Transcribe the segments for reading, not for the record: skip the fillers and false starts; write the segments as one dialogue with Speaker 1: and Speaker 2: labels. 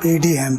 Speaker 1: PDM,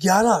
Speaker 1: 11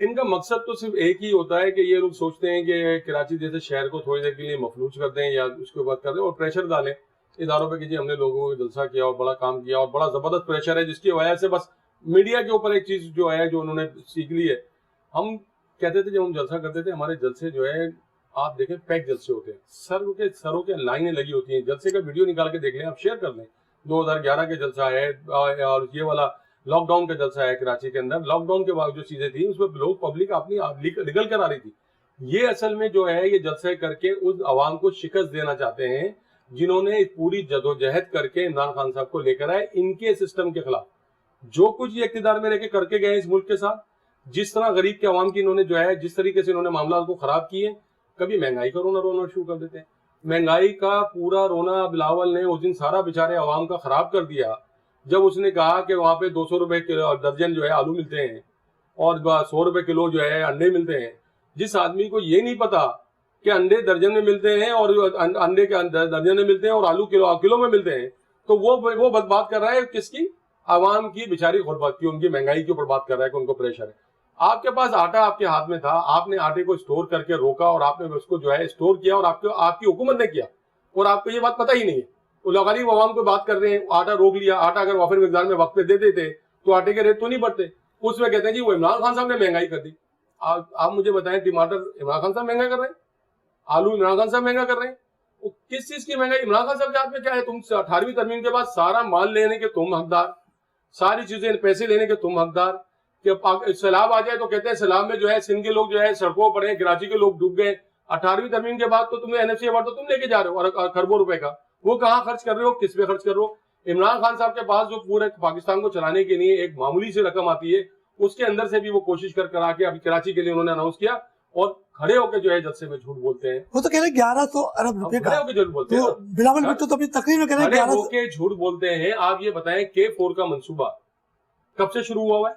Speaker 2: ان کا مقصد تو صرف ایک ہی ہوتا ہے کہ یہ لوگ سوچتے ہیں کہ کراچی جیسے شہر کو تھوڑی دیر کے لیے مفلوج کر دیں یا اس کے بعد کر دیں اور پریشر ڈالیں اداروں پہ کہ جی ہم نے لوگوں کو جلسہ کیا اور بڑا کام کیا اور بڑا زبردست پریشر ہے، جس کی وجہ سے بس میڈیا کے اوپر ایک چیز جو ہے جو انہوں نے سیکھ لی ہے. ہم کہتے تھے جب ہم جلسہ کرتے تھے ہمارے جلسے جو ہے آپ دیکھیں پیک جلسے ہوتے ہیں، سروں کے لائنیں لگی ہوتی ہیں. جلسے کا ویڈیو نکال کے دیکھ لیں، آپ شیئر کر لیں. 2011 کا جلسہ ہے اور یہ والا لاک ڈاؤن کا جلسہ ہے کراچی کے اندر. لاک ڈاؤن کے بعد جو چیزیں تھیں اس میں لوگ پبلک اپنی نکل کر آ رہی تھی. یہ اصل میں جو ہے یہ جلسے کر کے اس عوام کو شکست دینا چاہتے ہیں جنہوں نے پوری جدوجہد کر کے عمران خان صاحب کو لے کر آئے ان کے سسٹم کے خلاف. جو کچھ یہ اقتدار میں رہ کے کر کے گئے اس ملک کے ساتھ، جس طرح غریب کے عوام کی انہوں نے جو ہے جس طریقے سے انہوں نے معاملات کو خراب کیے، کبھی مہنگائی کا رونا شروع کر دیتے ہیں. مہنگائی کا پورا رونا بلاول نے اس دن سارا بیچارے عوام کا خراب کر دیا جب اس نے کہا کہ وہاں پہ 200 روپے درجن جو ہے آلو ملتے ہیں اور 100 روپے کلو جو ہے انڈے ملتے ہیں. جس آدمی کو یہ نہیں پتا کہ انڈے درجن میں ملتے ہیں اور انڈے کے درجن میں ملتے ہیں اور آلو کلو میں ملتے ہیں، تو وہ بات کر رہا ہے کس کی؟ عوام کی بیچاری غربت کی، ان کی مہنگائی کے اوپر بات کر رہا ہے کہ ان کو پریشر ہے. آپ کے پاس آٹا آپ کے ہاتھ میں تھا، آپ نے آٹے کو اسٹور کر کے روکا اور آپ نے اس کو جو ہے اسٹور کیا اور آپ کی حکومت نے کیا اور آپ کو یہ بات پتہ ہی نہیں ہے. وہ غریب عوام کو بات کر رہے ہیں، آٹا روک لیا. آٹا اگر وافر مقدار میں وقت پہ دے دیتے تو آٹے کے ریٹ تو نہیں بڑھتے. اس میں کہتے ہیں جی وہ عمران خان صاحب نے مہنگائی کر دی. آپ مجھے بتائیں ٹماٹر عمران خان صاحب مہنگا کر رہے ہیں؟ آلو عمران خان صاحب مہنگا کر رہے ہیں؟ کس چیز کی مہنگائی؟ عمران خان صاحب کے ہاتھ میں کیا ہے؟ تم 18ویں ترمیم کے بعد سارا مال لینے کے تم حقدار، ساری چیزیں پیسے لینے کے تم حقدار. کہ سیلاب آ جائے تو کہتے ہیں سیلاب میں جو ہے سندھ کے لوگ جو ہے سڑکوں پر ہیں، کراچی کے لوگ ڈوب گئے. 18ویں ترمیم کے بعد تو تم نے NFC ایوارڈ تو تم لے کے جا رہے ہو اور کھربوں روپے کا، وہ کہاں خرچ کر رہے ہو، کس پہ خرچ کر رہے ہو؟ عمران خان صاحب کے پاس جو پورے پاکستان کو چلانے کے لیے ایک معمولی سی رقم آتی ہے، اس کے اندر سے بھی وہ کوشش کر آ کے ابھی کراچی کے لیے انہوں نے اناؤنس کیا اور کھڑے ہو کے جو ہے جلسے میں جھوٹ بولتے ہیں.
Speaker 1: وہ تو کہہ رہے 1100 ارب روپے کا،
Speaker 2: کھڑے ہو کے جھوٹ بولتے ہیں.
Speaker 1: بلاول بھٹو تو اپنی تقریر میں کہہ رہے
Speaker 2: کھڑے
Speaker 1: ہیں
Speaker 2: ہو کے جھوٹ بولتے ہیں. آپ یہ بتائیں K4 کا منصوبہ کب سے شروع ہوا ہے؟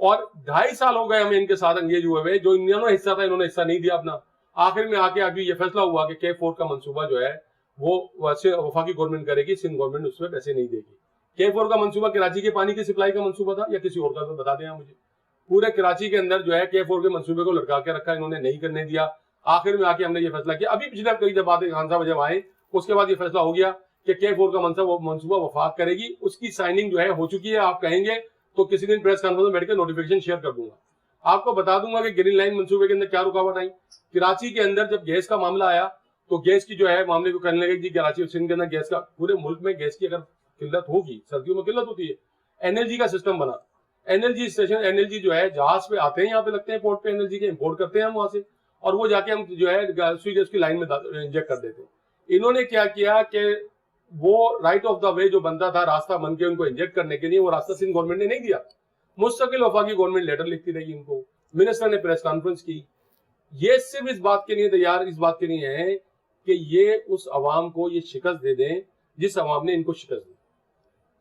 Speaker 2: اور 2.5 سال ہو گئے ہمیں ان کے ساتھ انگیج ہوئے جو انہوں نے حصہ تھا انہوں نے حصہ نہیں دیا اپنا. آخر میں آ کے ابھی یہ فیصلہ ہوا کہ K4 کا منصوبہ جو ہے وہ وفاقی گورنمنٹ کرے گی، سندھ گورنمنٹ اس میں پیسے نہیں دے گی. K4 کا منصوبہ کراچی کے پانی کی سپلائی کا منصوبہ تھا یا کسی اور کا؟ بتا دیں مجھے. پورے کراچی کے اندر جو ہے K4 کے منصوبے کو لٹکا کے رکھا، انہوں نے نہیں کرنے دیا. آخر میں آ کے ہم نے یہ فیصلہ کیا. ابھی پچھلے ہفتے جب بات خان صاحب جب آئے اس کے بعد یہ فیصلہ ہو گیا کہ K4 کا منصوبہ وفاق کرے گی. اس کی سائننگ جو ہے ہو چکی ہے. آپ کہیں گے تو کسی دن پریس کانفرنس میں بیٹھ کے نوٹیفیکیشن شیئر کر دوں گا. آپ کو بتا دوں گا کہ گرین لائن منصوبے کے اندر کیا رکاوٹ آئی. کراچی کے اندر جب گیس کا معاملہ آیا تو گیس کی جو ہے معاملے کو کرنے لگے جی کراچی اور سندھ کے اندر گیس کا، پورے ملک میں گیس کی اگر قلت ہوگی، سردیوں میں قلت ہوتی ہے. NLG کا سسٹم بنا. NLG اسٹیشن، NLG جو ہے جہاز پہ آتے ہیں، یہاں پہ لگتے ہیں پورٹ پہ NLG کے، امپورٹ کرتے ہیں ہم وہاں سے اور وہ جا کے ہم جو ہے سوئی گیس کی لائن میں انجیکٹ کر دیتے ہیں. انہوں نے کیا کیا کہ وہ رائٹ آف دا وے جو بنتا تھا راستہ بن کے ان کو انجیکٹ کرنے کے لیے، وہ راستہ سندھ گورنمنٹ نے نہیں دیا. مستقل وفاقی گورنمنٹ لیٹر لکھتی رہی ان کو، منسٹر نے پریس کانفرنس کی. یہ صرف اس بات کے لیے تیار، اس بات کے لیے ہے کہ یہ اس عوام کو یہ شکست دے دیں جس عوام نے ان کو شکست دی،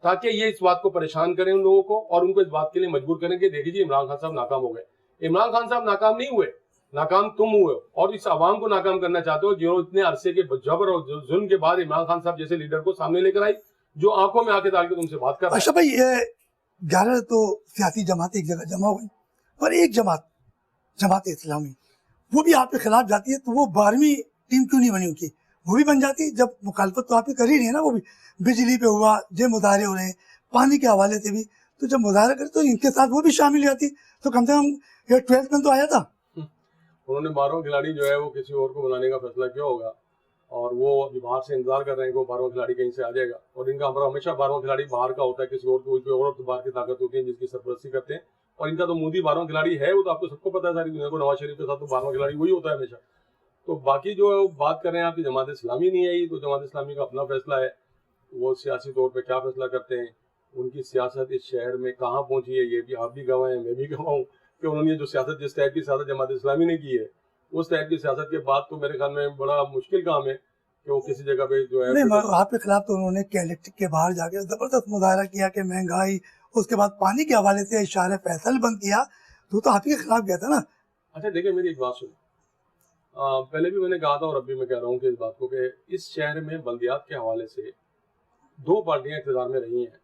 Speaker 2: تاکہ یہ اس بات کو پریشان کریں ان لوگوں کو اور ان کو اس بات کے لیے مجبور کریں کہ دیکھیے عمران خان صاحب ناکام ہو گئے. عمران خان صاحب ناکام نہیں ہوئے، ناکام تم ہوئے اور اس عوام کو ناکام کرنا چاہتے ہو جو اتنے عرصے کے جبر اور ظلم کے بعد عمران خان صاحب جیسے لیڈر کو سامنے لے کر آئی، جو آنکھوں میں آ کے ڈال کے تم سے بات کر رہا ہے.
Speaker 1: اچھا بھائی، 11 تو سیاسی جماعتیں ایک جگہ جمع ہوئی، پر ایک جماعت اسلامی وہ بھی آپ کے خلاف جاتی ہے، تو وہ 12ویں ٹیم کیوں نہیں بنی ان کی؟ وہ بھی بن جاتی جب مخالفت تو آپ کی کر ہی رہی ہے نا. وہ بھی بجلی پہ ہوا، جو مظاہرے ہو رہے ہیں پانی کے حوالے سے بھی، تو جب مظاہرہ کرے تو ان کے ساتھ وہ بھی شامل جاتی تو کم سے کم یہ 12 میں تو آیا تھا.
Speaker 2: انہوں نے 12واں کھلاڑی جو ہے وہ کسی اور کو بنانے کا فیصلہ کیا ہوگا اور وہ ابھی باہر سے انتظار کر رہے ہیں کہ وہ 12واں کھلاڑی کہیں سے آ جائے گا. اور ان کا ہمیشہ 12واں کھلاڑی باہر کا ہوتا ہے، کسی اور کو کوئی اور باہر کی طاقت ہوتی ہے جس کی سرپرستی کرتے ہیں. اور ان کا تو مودی 12واں کھلاڑی ہے، وہ تو آپ کو سب کو پتا ہے، ساری دنیا کو. نواز شریف کے ساتھ تو 12واں کھلاڑی وہی ہوتا ہے ہمیشہ. تو باقی جو بات کر رہے ہیں آپ کی جماعت اسلامی نہیں آئی، تو جماعت اسلامی کا اپنا فیصلہ ہے، وہ سیاسی طور پہ کیا فیصلہ کرتے ہیں. ان کی سیاست اس شہر میں کہاں پہنچی ہے یہ بھی آپ بھی گواہ ہیں، میں بھی گواہ ہوں کہ انہوں نے جو سیاست، جس ٹائپ کی سیاست جماعت اسلامی نے کی ہے، اس ٹائپ کی سیاست کے بعد تو میرے خیال میں بڑا مشکل کام ہے کہ وہ کسی جگہ پہ جو ہے.
Speaker 1: آپ کے خلاف تو انہوں نے الیکٹرک کے باہر جا کے زبردست مظاہرہ کیا کہ مہنگائی، اس کے بعد پانی کے حوالے سے اشارہ فیصل بند کیا، تو آپ ہی کے خلاف گیا تھا نا.
Speaker 2: اچھا دیکھیں میری ایک بات سنیں، پہلے بھی میں نے کہا تھا اور اب بھی میں کہہ رہا ہوں کہ اس بات کو کہ اس شہر میں بلدیات کے حوالے سے 2 پارٹیاں اقتدار میں رہی ہیں،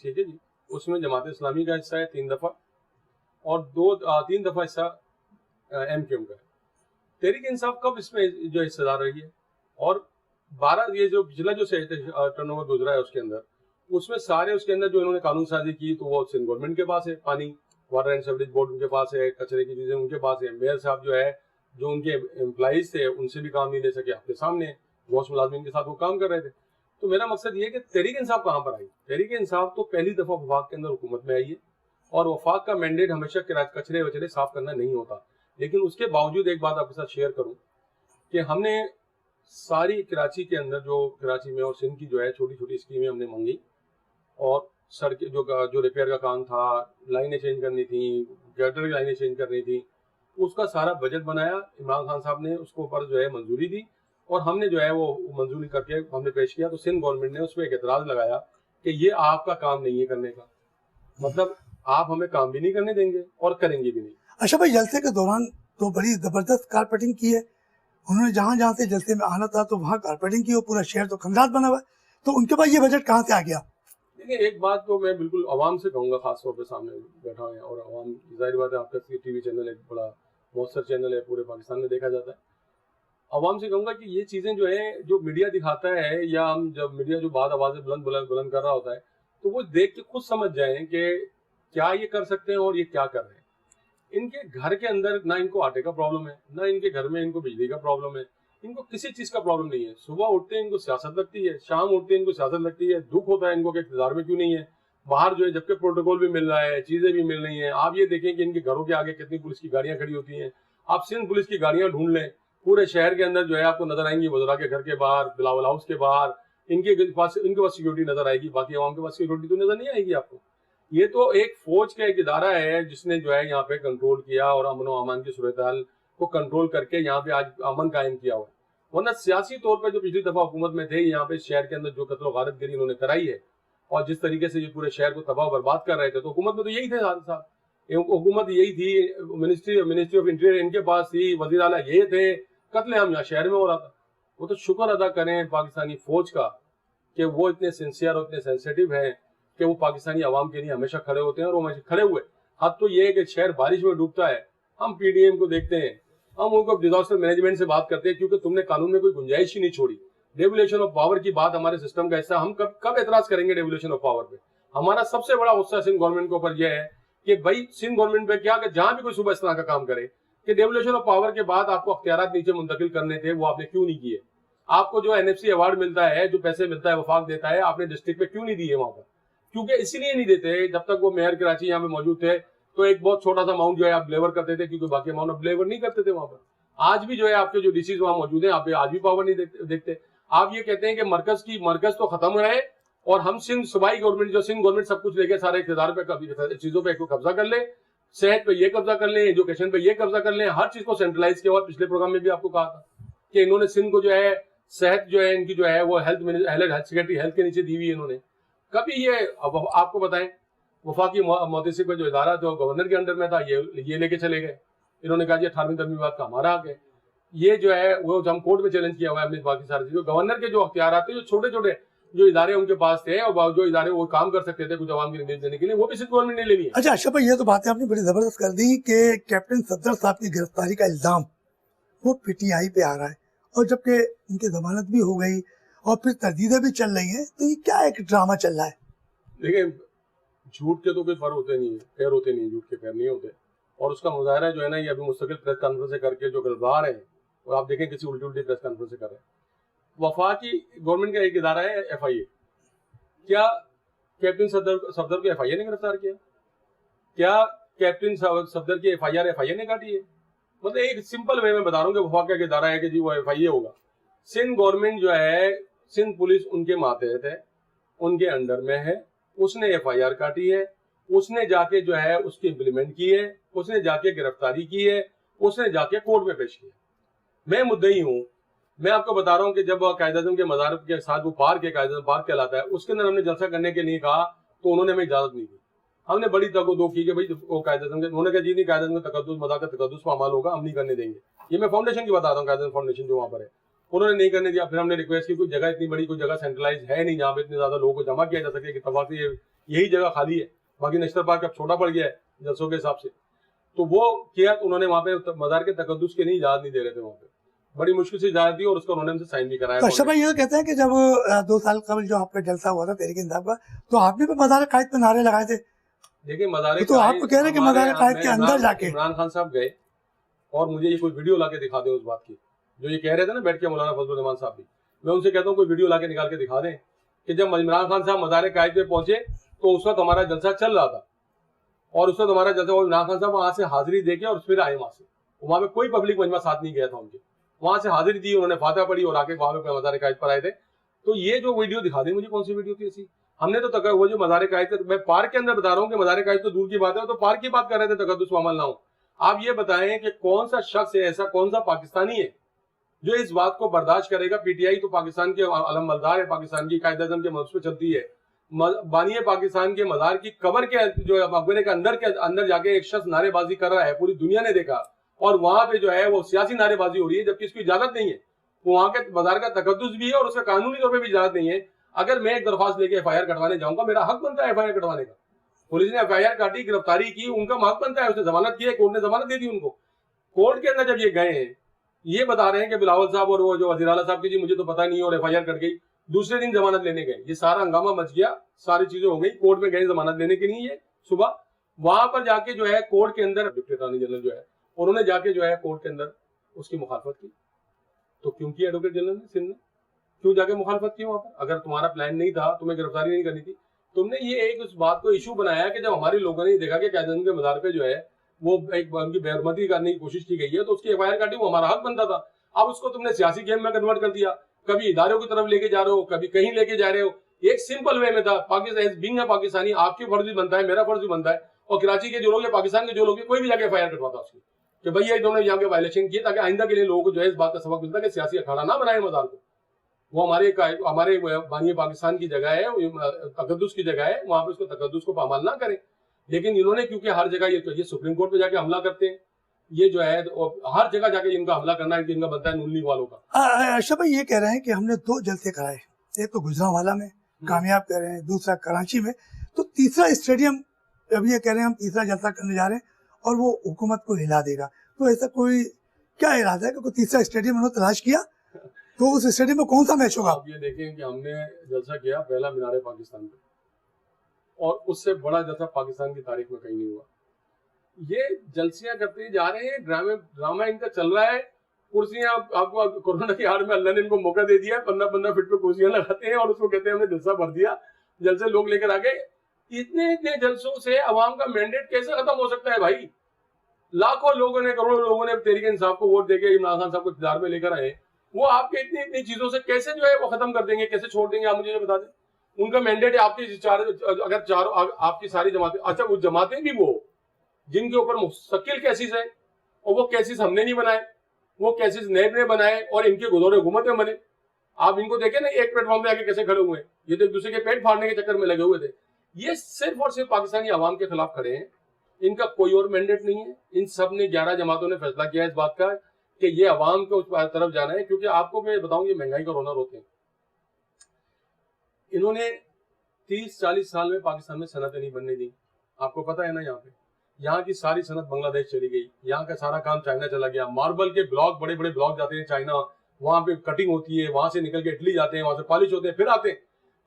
Speaker 2: ٹھیک ہے جی. اس میں جماعت اسلامی کا حصہ ہے 3 دفعہ اور 3 دفعہ حصہ MQM کا ہے. تحریک انصاف کب اس میں جو حصہ دار رہی ہے؟ اور 12 یہ جو پچھلا جو ٹرن اوور گزرا ہے اس کے اندر، اس میں سارے اس کے اندر جو انہوں نے قانون سازی کی تو وہ سندھ گورنمنٹ کے پاس ہے، پانی واٹر اینڈ سیوریج بورڈ ان کے پاس ہے، کچرے کی چیزیں ان کے پاس ہے. میئر صاحب جو ہے جو ان کے امپلائیز تھے ان سے بھی کام نہیں لے سکے، آپ کے سامنے بہت ملازمین کے ساتھ وہ کام کر رہے تھے. تو میرا مقصد یہ ہے کہ تحریک انصاف کہاں پر آئی؟ تحریک انصاف تو پہلی دفعہ وفاق کے اندر حکومت میں آئی ہے، اور وفاق کا مینڈیٹ ہمیشہ کچرے وچرے صاف کرنا نہیں ہوتا. لیکن اس کے باوجود ایک بات آپ کے ساتھ شیئر کروں کہ ہم نے ساری کراچی کے اندر جو کراچی میں اور سندھ کی جو ہے چھوٹی چھوٹی اسکیمیں ہم نے مانگی، اور سڑک جو ریپیئر کا کام تھا، لائنیں چینج کرنی تھیں، گٹر کی لائنیں چینج کرنی تھیں، اس کا سارا بجٹ بنایا. عمران خان صاحب نے اس کو پر جو ہے منظوری دی، اور ہم نے جو ہے وہ منظوری کر کے ہم نے پیش کیا. تو سندھ گورنمنٹ نے اس پہ ایک اعتراض لگایا کہ یہ آپ کا کام نہیں ہے کرنے کا، مطلب آپ ہمیں کام بھی نہیں کرنے دیں گے اور کریں گے بھی نہیں.
Speaker 1: اچھا بھائی، جلسے کے دوران تو بڑی زبردست کارپیٹنگ کی ہے انہوں نے، جہاں جہاں سے جلسے میں آنا تھا تو وہاں کارپیٹنگ کی، وہ پورا شہر تو خندات بنا ہوا ہے. تو ان کے پاس یہ بجٹ کہاں سے آ گیا؟
Speaker 2: دیکھیں، ایک بات تو میں بالکل عوام سے کہوں گا، خاص طور پہ سامنے بیٹھا ہے، اور عوام ظاہر بات ہے آپ کا ٹی وی چینل ایک بڑا مؤثر چینل ہے، پورے پاکستان میں دیکھا جاتا ہے. عوام سے کہوں گا کہ یہ چیزیں جو ہیں جو میڈیا دکھاتا ہے، یا ہم جب میڈیا جو بات آوازیں بلند کر رہا ہوتا ہے تو وہ دیکھ کے خود سمجھ جائیں کہ کیا یہ کر سکتے ہیں اور یہ کیا کر رہے ہیں. ان کے گھر کے اندر نہ ان کو آٹے کا پرابلم ہے، نہ ان کے گھر میں ان کو بجلی کا پرابلم ہے، ان کو کسی چیز کا پرابلم نہیں ہے. صبح اٹھتے ہیں ان کو سیاست لگتی ہے، شام اٹھتے ہیں ان کو سیاست لگتی ہے. دکھ ہوتا ہے ان کو کہ اقتدار میں کیوں نہیں ہے، باہر جو ہے جبکہ پروٹوکول بھی مل رہا ہے، چیزیں بھی مل رہی ہیں. آپ یہ دیکھیں کہ ان کے گھروں کے آگے کتنی پولیس کی گاڑیاں کھڑی ہوتی ہیں. آپ سندھ پولیس کی گاڑیاں ڈھونڈ لیں، پورے شہر کے اندر جو ہے آپ کو نظر آئیں گی، وزراء کے گھر کے باہر، بلاول ہاؤس کے باہر ان کے پاس سیکورٹی نظر آئے گی. باقی عوام کے پاس سیکورٹی تو نظر نہیں آئے گی آپ کو. یہ تو ایک فوج کا ایک ادارہ ہے جس نے جو ہے یہاں پہ کنٹرول کیا اور امن و امان کی صورتحال کو کنٹرول کر کے یہاں پہ آج امن قائم کیا ہوا ہے. ورنہ سیاسی طور پہ جو پچھلی دفعہ حکومت میں تھے یہاں پہ شہر کے اندر جو قتل و غارت گری انہوں نے کرائی ہے، اور جس طریقے سے یہ پورے شہر کو تباہ و برباد کر رہے تھے، تو حکومت میں تو یہی تھے ساتھ حکومت یہی تھی، منسٹری آف انٹیریئر ان کے پاس تھی، وزیر اعلیٰ یہ تھے، قتل عام یہاں شہر میں ہو رہا تھا. وہ تو شکر ادا کریں پاکستانی فوج کا کہ وہ اتنے سنسیئر اور اتنے سینسیٹیو ہیں کہ وہ پاکستانی عوام کے لیے ہمیشہ کھڑے ہوتے ہیں، اور وہ ہمیشہ کھڑے ہوئے. حد تو یہ ہے کہ شہر بارش میں ڈوبتا ہے، ہم PDM کو دیکھتے ہیں، ہم ان کو ڈیزاسٹر مینجمنٹ سے بات کرتے ہیں، کیونکہ تم نے قانون میں کوئی گنجائش ہی نہیں چھوڑی. ڈیولیشن آف پاور کی بات ہمارے سسٹم کا حصہ، ہم کب اعتراض کریں گے ڈیولیشن آف پاور پہ؟ ہمارا سب سے بڑا غصہ سندھ گورنمنٹ کے اوپر یہ ہے کہ بھائی سندھ گورنمنٹ پہ کیا کہ جہاں بھی کوئی صوبہ اس طرح کا کام کرے کہ ڈیولیشن آف پاور کے بعد آپ کو اختیارات نیچے منتقل کرنے تھے، وہ آپ نے کیوں نہیں کیے؟ آپ کو جو NFC ایوارڈ ملتا ہے، جو پیسے ملتا ہے وفاق دیتا ہے، آپ نے ڈسٹرکٹ پہ کیوں نہیں دیے وہاں پر؟ کیونکہ اسی لیے نہیں دیتے، جب تک وہ میئر کراچی یہاں پہ موجود تھے تو ایک بہت چھوٹا سا اماؤنٹ جو ہے آپ ڈلیور کرتے تھے، کیونکہ باقی اماؤنٹ آپ ڈلیور نہیں کرتے تھے وہاں پر. آج بھی جو ہے آپ کے جو DCs وہاں موجود ہیں، آپ آج بھی پاور نہیں دیکھتے. آپ یہ کہتے ہیں کہ مرکز تو ختم ہے، اور ہم صوبائی گورنمنٹ سندھ گورنمنٹ سب کچھ لے کے سارے اقتدار پہ چیزوں پہ قبضہ کر لے، صحت پہ یہ قبضہ کر لیں، ایجوکیشن پہ یہ قبضہ کر لیں، ہر چیز کو سینٹرلائز کیا ہوا. پچھلے پروگرام میں بھی آپ کو کہا تھا کہ انہوں نے سندھ کو جو ہے صحت جو ہے ان کی جو ہے وہ ہیلتھ سیکرٹری ہیلتھ کے نیچے دی ہوئی ہے. انہوں نے کبھی یہ آپ کو بتائیں وفاقی محتسب کا جو ادارہ جو گورنر کے انڈر میں تھا یہ لے کے چلے گئے. انہوں نے کہا جی 18ویں ترمیمات کا ہمارا حق ہے. یہ جو ہے وہ ہم کورٹ میں چیلنج کیا ہوا ہے. ہم نے باقی ساری چیزیں گورنر کے جو اختیارات تھے، جو چھوٹے چھوٹے جو ادارے ان کے پاس تھے اور جو ادارے وہ کام کر سکتے تھے کچھ عوام کی نمائندگی دینے کے لیے، وہ بھی سندھ گورنمنٹ نے لے لی.
Speaker 1: اچھا اشرف بھائی، یہ تو باتیں آپ نے بڑی زبردست کر دی کہ کیپٹن صفدر صاحب کی گرفتاری کا الزام وہ PTI پہ آ رہا ہے، اور جبکہ ان کی ضمانت بھی ہو گئی اور پھر تردیدیں بھی چل رہی ہیں، تو یہ کیا ایک ڈرامہ چل رہا ہے؟
Speaker 2: دیکھیں، جھوٹ کے تو کوئی فر ہوتے نہیں ہیں، خیر ہوتے نہیں ہیں، جھوٹ کے خیر نہیں ہوتے. اور اس کا مظاہرہ جو ہے نا، یہ ابھی مستقل پریس کانفرنس کر کے جو گرفتار ہیں، اور آپ دیکھیں کسی الٹی پریس کانفرنس کر رہے ہیں. وفاقی گورنمنٹ کا ایک ادارہ ہے FIA. کیا کیپٹن صفدر کو FIA نے گرفتار کیا؟ کیا کیپٹن صفدر کی FIA نے کاٹی ہے؟ مطلب ایک سمپل وے میں بتا رہا ہوں کہ وفاق کا ایک ادارہ ہے کہ جی وہ FIA ہوگا. سندھ گورنمنٹ جو ہے، سندھ پولیس ان کے ماتحت ہے، ان کے انڈر میں ہے، اس نے FIR کاٹی ہے، اس نے جا کے جو ہے اس کی امپلیمنٹ کی ہے، اس نے جا کے گرفتاری کی ہے، اس نے جا کے کورٹ میں پیش کیا. میں مدعی ہوں. میں آپ کو بتا رہا ہوں کہ جب قائد اعظم کے مزار کے ساتھ وہ پارک ہے، قائد اعظم پارک کہلاتا ہے، اس کے اندر ہم نے جلسہ کرنے کے لیے کہا تو انہوں نے ہمیں اجازت نہیں دی. ہم نے بڑی تگ و دو کی کہ بھائی وہ قائد اعظم کے، انہوں نے کہا جی نہیں، قائد اعظم کا تقدس مذاکرات تقدس پامال ہوگا، ہم نہیں کرنے دیں گے. یہ میں فاؤنڈیشن کی بتا رہا ہوں، قائد اعظم فاؤنڈیشن جو وہاں پر ہے، انہوں نے نہیں کرنے دیا. پھر ہم نے ریکویسٹ کی، کوئی جگہ اتنی بڑی کوئی جگہ سینٹرلائز ہے نہیں جہاں پہ اتنے زیادہ لوگوں کو جمع کیا جا سکے کہ اتفاق سے یہی جگہ خالی ہے. باقی نیشنل پارک اب چھوٹا پڑ گیا ہے جلسوں کے حساب سے. تو وہ کیا انہوں نے وہاں پہ مزار کے تقدس کے نہیں اجازت نہیں دے رہے تھے وہاں پہ, بڑی مشکل سے اجازت دی اور اس کو انہوں نے ہم سے سائن بھی کرایا.
Speaker 1: تو اشرف بھائی یہ کہتے ہیں کہ جب 2 سال قبل جو آپ کا جلسہ ہوا تھا تحریک انصاف کا, تو آپ نے بھی مزار قائد پہ نعرے لگائے تھے.
Speaker 2: دیکھیں مزار
Speaker 1: تو آپ کو کہہ رہے ہیں کہ مزار قائد کے اندر جا کے
Speaker 2: عمران خان صاحب گئے اور مجھے یہ کوئی ویڈیو لا کے دکھا دیں اس بات کی, جو یہ کہہ رہے تھے نا بیٹھ کے مولانا فضل الرحمان صاحب بھی, میں ان سے کہتا ہوں کوئی ویڈیو لا کے نکال کے دکھا دیں کہ جب عمران خان صاحب مزار قائد پہ پہنچے تو اس وقت ہمارا جلسہ چل رہا تھا, اور اس وقت ہمارا جلسہ عمران خان صاحب وہاں سے حاضری دے کے اور پھر آئے وہاں سے, وہاں پہ کوئی پبلک مجمع ساتھ نہیں گیا تھا ان کے, وہاں سے حاضری دی, انہوں نے فاتحہ پڑھی اور آ کے وہاں پہ مزار قائد پر آئے تھے. تو یہ جو ویڈیو دکھا دیں مجھے کون سی ویڈیو تھی ایسی, ہم نے تو وہ جو مزار قائد, میں پارک کے اندر بتا رہا ہوں کہ مزار قائد تو دور کی بات ہے, تو پارک کی بات کر رہے تھے تقدس و عمل نہ ہو. آپ یہ بتائیں کہ کون سا شخص ہے ایسا, کون سا پاکستانی ہے جو اس بات کو برداشت کرے گا. پی ٹی آئی تو پاکستان کے علم بردار ہے, پاکستان کی قائد اعظم کے منصب پہ چلتی ہے. بانی پاکستان کے مزار کی قبر کے جو مقبرے کے اندر جا کے ایک شخص نعرے بازی کر رہا ہے, پوری دنیا نے دیکھا, اور وہاں پہ جو ہے وہ سیاسی نعرے بازی ہو رہی ہے جبکہ اس کی اجازت نہیں ہے. وہاں کے مزار کا تقدس بھی ہے اور اس کا قانونی طور پہ بھی اجازت نہیں ہے. اگر میں ایک درخواست لے کے ایف آئی آر کٹوانے جاؤں گا, میرا حق بنتا ہے ایف آئی آر کٹوانے کا. پولیس نے ایف آئی آر کاٹی, گرفتاری کی, ان کا حق بنتا ہے, اس نے ضمانت کی ہے, کورٹ نے ضمانت دے دی ان کو. کورٹ کے اندر جب یہ گئے ہیں, یہ بتا رہے ہیں کہ بلاول صاحب اور وہ جو وزیر اعلیٰ صاحب کی جی مجھے تو پتہ نہیں اور ایف آئی آر کٹ گئی. دوسرے دن ضمانت لینے گئے, یہ سارا ہنگامہ مچ گیا, ساری چیزیں ہو گئی, کورٹ میں گئے ضمانت لینے کے لیے. یہ صبح وہاں پر جا کے جو ہے کورٹ کے اندر ڈپٹی اٹارنی جنرل جو ہے انہوں نے جا کے جو ہے کورٹ کے اندر اس کی مخالفت کی. تو کیوں کی ایڈوکیٹ جنرل نے سندھ نے کیوں جا کے مخالفت کی وہاں پر؟ اگر تمہارا پلان نہیں تھا, تمہیں گرفتاری نہیں کرنی تھی, تم نے یہ ایک اس بات کو ایشو بنایا کہ جب ہمارے لوگوں نے دیکھا کہ قائد اعظم کے مزار پہ جو ہے وہ ایک ان کی بے حرمتی کرنے کی کوشش کی گئی ہے تو اس کی ایف آئی آر کاٹی, وہ ہمارا حق بنتا تھا. اب اس کو تم نے سیاسی گیم میں کنورٹ کر دیا, کبھی اداروں کی طرف لے کے جا رہے ہو, کبھی کہیں لے کے جا رہے ہو. ایک سمپل وے میں تھا, پاکستانی آپ کی فرض بھی بنتا ہے, میرا فرض بھی بنتا ہے, اور کراچی کے جو لوگ یا پاکستان کے جو لوگ کوئی بھی جا کے ایف آئی آر کٹواتا اس کی کہ بھائی یہ انہوں نے یہاں کے وائلیشن کیے, تاکہ آئندہ کے لیے لوگوں کو جو ہے اس بات کا سبق ملتا ہے کہ سیاسی اکھاڑا نہ بنائے مزار کو. وہ ہمارے بانی پاکستان کی جگہ ہے, تقدس کی جگہ ہے, وہاں پہ اس کو تقدس کو پامال نہ کریں. لیکن انہوں نے کیونکہ ہر جگہ یہ سپریم کورٹ پہ جا کے حملہ کرتے ہیں, یہ جو ہے ہر جگہ جا کے ان کا حملہ کرنا ہے کہ ان کا بنتا ہے نون لیگ والوں کا.
Speaker 1: اشرف بھائی یہ کہہ رہے ہیں کہ ہم نے 2 جلسے کرائے, ایک تو گجرانوالہ میں کامیاب کہہ رہے ہیں, دوسرا کراچی میں, تو تیسرا اسٹیڈیم اب یہ کہہ رہے ہیں ہم تیسرا جلسہ کرنے جا رہے ہیں اور وہ حکومت کو ہلا دے گا. تو ایسا کوئی کیا ارادہ ہے کہ کوئی تیسرا اسٹیڈیم انہوں نے تلاش کیا, تو اس اسٹیڈیم میں کون سا میچ ہوگا؟
Speaker 2: آپ یہ دیکھیں کہ ہم نے جلسہ کیا پہلا مینار پاکستان پہ, اور اس سے بڑا جلسہ پاکستان کی تاریخ میں کہیں نہیں ہوا. یہ جلسیاں کرتے جا رہے ہیں, ڈرامہ ان کا چل رہا ہے. کرسیاں آپ کو کورونا کی آڑ میں اللہ نے ان کو موقع دے دیا, 15 فٹ پہ کرسیاں لگاتے ہیں اور اس کو کہتے ہیں ہم نے جلسہ بھر دیا, جلسے لوگ لے کر آ گئے. اتنے جلسوں سے عوام کا مینڈیٹ کیسے ختم ہو سکتا ہے بھائی؟ لاکھوں لوگوں نے, کروڑوں لوگوں نے تحریک انصاف کو ووٹ دے کے عمران خان صاحب کو اقتدار میں لے کر آئے, وہ آپ کے اتنی چیزوں سے کیسے جو ہے وہ ختم کر دیں گے, کیسے چھوڑ دیں گے؟ آپ مجھے یہ بتا دیں. ان کا مینڈیٹ ہے آپ کی اگر چاروں آپ کی ساری جماعتیں, اچھا وہ جماعتیں بھی وہ جن کے اوپر مستقل کیسز ہیں, اور وہ کیسز ہم نے نہیں بنائے, وہ کیسز نیب نے بنائے اور ان کے گزور حکومت میں بنے. آپ ان کو دیکھیں نا ایک پلیٹ فارم پہ آ کے کیسے کھڑے ہوئے ہیں, یہ تو ایک دوسرے کے پیٹ پھاڑنے کے چکر میں لگے ہوئے تھے. یہ صرف اور صرف پاکستانی عوام کے خلاف کھڑے ہیں, ان کا کوئی اور مینڈیٹ نہیں ہے. ان سب نے 11 جماعتوں نے فیصلہ کیا اس بات کا کہ یہ عوام کو اس طرف جانا ہے. کیونکہ آپ کو میں بتاؤں یہ مہنگائی کا رونا روتے ہیں. انہوں نے 30-40 سال میں پاکستان میں صنعتیں نہیں بننے دی. آپ کو پتہ ہے نا, یہاں کی ساری صنعت بنگلہ دیش چلی گئی, یہاں کا سارا کام چائنا چلا گیا. ماربل کے بلاک, بڑے بڑے بلاک جاتے ہیں چائنا, وہاں پہ کٹنگ ہوتی ہے, وہاں سے نکل کے اٹلی جاتے ہیں, وہاں سے پالش ہوتے ہیں, پھر آتے ہیں.